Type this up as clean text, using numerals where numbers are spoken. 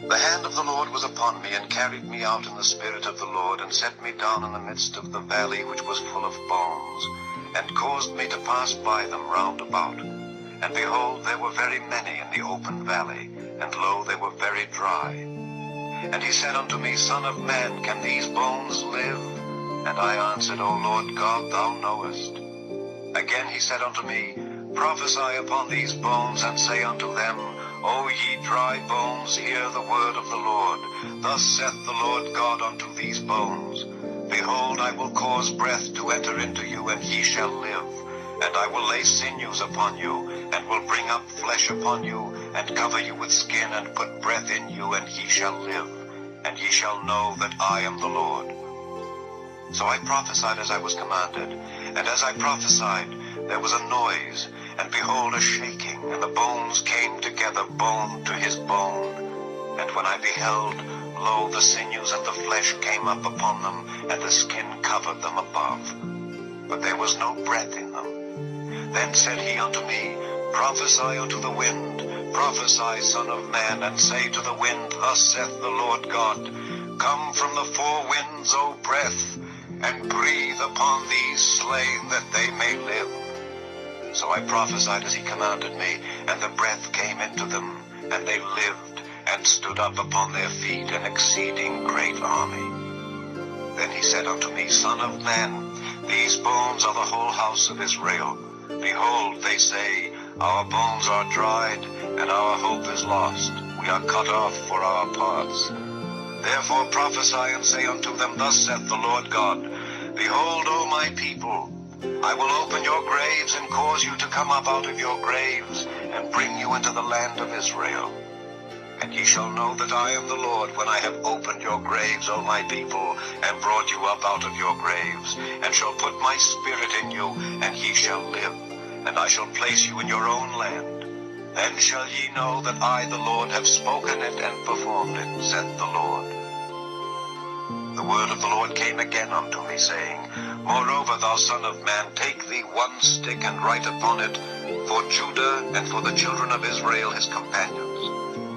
The hand of the Lord was upon me, and carried me out in the spirit of the Lord, and set me down in the midst of the valley which was full of bones, and caused me to pass by them round about. And behold, there were very many in the open valley, and lo, they were very dry. And he said unto me, Son of man, can these bones live? And I answered, O Lord God, thou knowest. Again he said unto me, Prophesy upon these bones, and say unto them, O ye dry bones, hear the word of the Lord. Thus saith the Lord God unto these bones, Behold, I will cause breath to enter into you, and ye shall live. And I will lay sinews upon you, and will bring up flesh upon you, and cover you with skin, and put breath in you, and ye shall live. And ye shall know that I am the Lord. So I prophesied as I was commanded, and as I prophesied, there was a noise, and behold, a shaking, and the bones came together, bone to his bone. And when I beheld, lo, the sinews and the flesh came up upon them, and the skin covered them above. But there was no breath in them. Then said he unto me, Prophesy unto the wind, prophesy, Son of man, and say to the wind, Thus saith the Lord God, Come from the four winds, O breath, and breathe upon these slain, that they may live. So I prophesied as he commanded me, and the breath came into them, and they lived, and stood up upon their feet, an exceeding great army. Then he said unto me, Son of man, these bones are the whole house of Israel. Behold, they say, Our bones are dried, and our hope is lost. We are cut off for our parts. Therefore prophesy and say unto them, Thus saith the Lord God, Behold, O my people, I will open your graves, and cause you to come up out of your graves, and bring you into the land of Israel. And ye shall know that I am the Lord, when I have opened your graves, O my people, and brought you up out of your graves, and shall put my spirit in you, and ye shall live, and I shall place you in your own land. Then shall ye know that I, the Lord, have spoken it and performed it, saith the Lord. The word of the Lord came again unto me, saying, Moreover, thou son of man, take thee one stick, and write upon it, For Judah and for the children of Israel his companions.